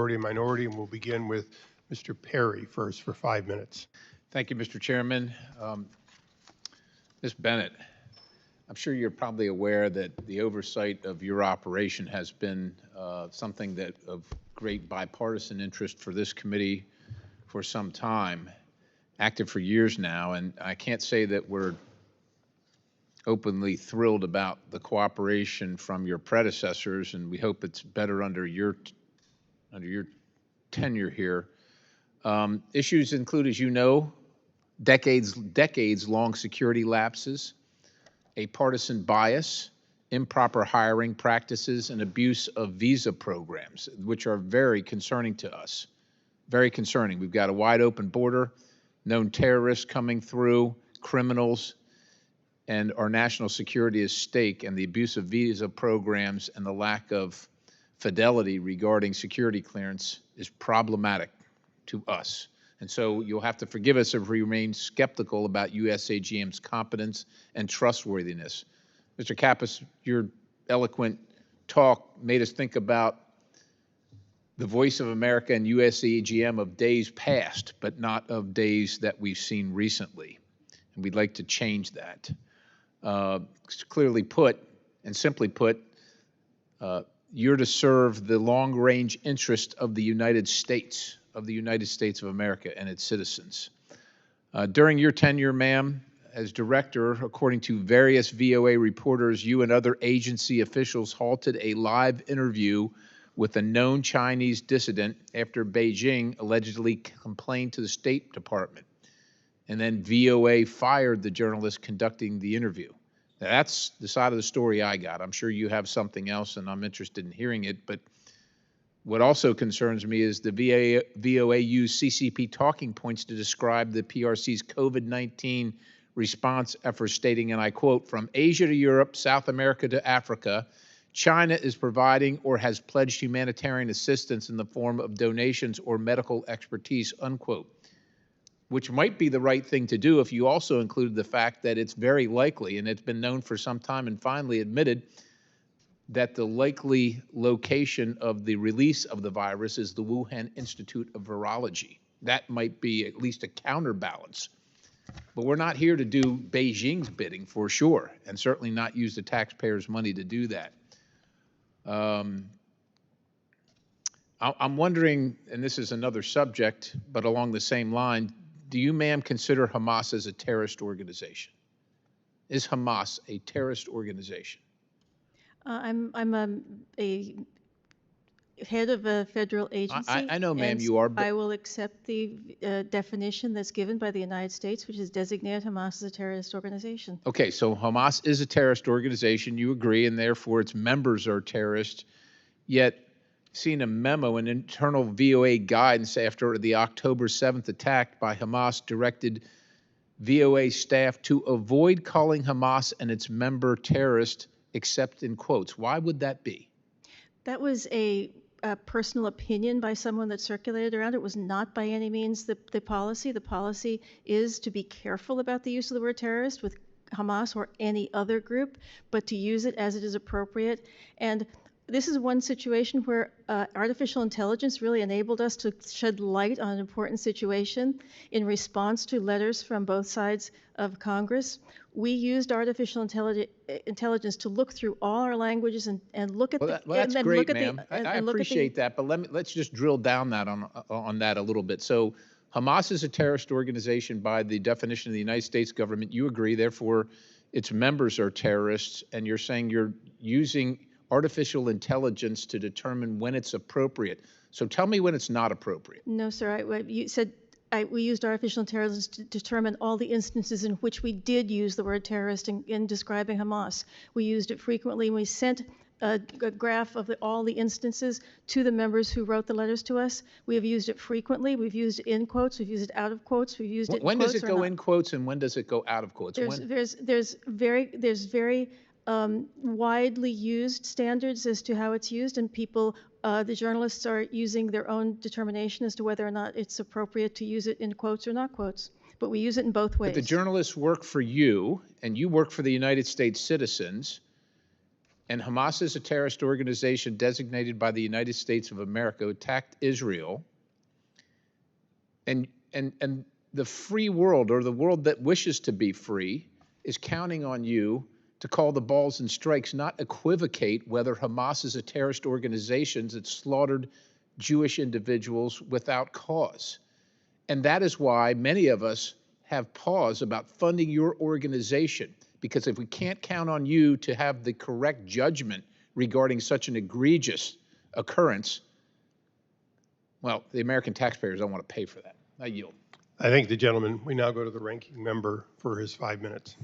majority and minority, and we'll begin with Mr. Perry first for 5 minutes. Thank you, Mr. Chairman. Ms. Bennett, I'm sure you're probably aware that the oversight of your operation has been something that of great bipartisan interest for this committee for some time, active for years now, and I can't say that we're openly thrilled about the cooperation from your predecessors, and we hope it's better under your tenure here. Issues include, as you know, decades-long security lapses, a partisan bias, improper hiring practices, and abuse of visa programs, which are very concerning to us. Very concerning. We've got a wide open border, known terrorists coming through, criminals, and our national security is at stake, and the abuse of visa programs and the lack of fidelity regarding security clearance is problematic to us. And so you'll have to forgive us if we remain skeptical about USAGM's competence and trustworthiness. Mr. Kappas, your eloquent talk made us think about the voice of America and USAGM of days past, but not of days that we've seen recently. And we'd like to change that. Clearly put, and simply put, you're to serve the long-range interest of the United States of America and its citizens. During your tenure, ma'am, as director, according to various VOA reporters, you and other agency officials halted a live interview with a known Chinese dissident after Beijing allegedly complained to the State Department. And then VOA fired the journalist conducting the interview. Now, that's the side of the story I got. I'm sure you have something else, and I'm interested in hearing it. But what also concerns me is the VOA used CCP talking points to describe the PRC's COVID-19 response efforts, stating, and I quote, "From Asia to Europe, South America to Africa, China is providing or has pledged humanitarian assistance in the form of donations or medical expertise," unquote. Which might be the right thing to do if you also included the fact that it's very likely, and it's been known for some time and finally admitted, that the likely location of the release of the virus is the Wuhan Institute of Virology. That might be at least a counterbalance. But we're not here to do Beijing's bidding for sure, and certainly not use the taxpayers' money to do that. I'm wondering, and this is another subject, but along the same line, do you, ma'am, consider Hamas as a terrorist organization? Is Hamas a terrorist organization? I'm a head of a federal agency. I know, ma'am, you are. But I will accept the definition that's given by the United States, which is designated Hamas as a terrorist organization. Okay, so Hamas is a terrorist organization. You agree, and therefore its members are terrorists. Yet, seen a memo, an internal VOA guidance after the October 7th attack by Hamas directed VOA staff to avoid calling Hamas and its member terrorist, except in quotes. Why would that be? That was a personal opinion by someone that circulated around. It was not by any means the policy. The policy is to be careful about the use of the word terrorist with Hamas or any other group, but to use it as it is appropriate. And this is one situation where artificial intelligence really enabled us to shed light on an important situation in response to letters from both sides of Congress. We used artificial intelligence to look through all our languages and look at that's great, ma'am. I appreciate that, but let's just drill down that on that a little bit. So Hamas is a terrorist organization by the definition of the United States government. You agree, therefore its members are terrorists, and you're saying you're using artificial intelligence to determine when it's appropriate. So tell me when it's not appropriate. No, sir. You said we used artificial intelligence to determine all the instances in which we did use the word terrorist in describing Hamas. We used it frequently, and we sent a graph of all the instances to the members who wrote the letters to us. We have used it frequently. We've used it in quotes. We've used it out of quotes. We've used it in when quotes. When does it go in quotes and when does it go out of quotes? There's very widely used standards as to how it's used, and people, the journalists are using their own determination as to whether or not it's appropriate to use it in quotes or not quotes. But we use it in both ways. But the journalists work for you, and you work for the United States citizens. and Hamas is a terrorist organization designated by the United States of America who attacked Israel, and the free world, or the world that wishes to be free, is counting on you to call the balls and strikes, not equivocate whether Hamas is a terrorist organization that slaughtered Jewish individuals without cause. And that is why many of us have pause about funding your organization, because if we can't count on you to have the correct judgment regarding such an egregious occurrence, well, the American taxpayers don't want to pay for that. I yield. I thank the gentleman. We now go to the ranking member for his 5 minutes.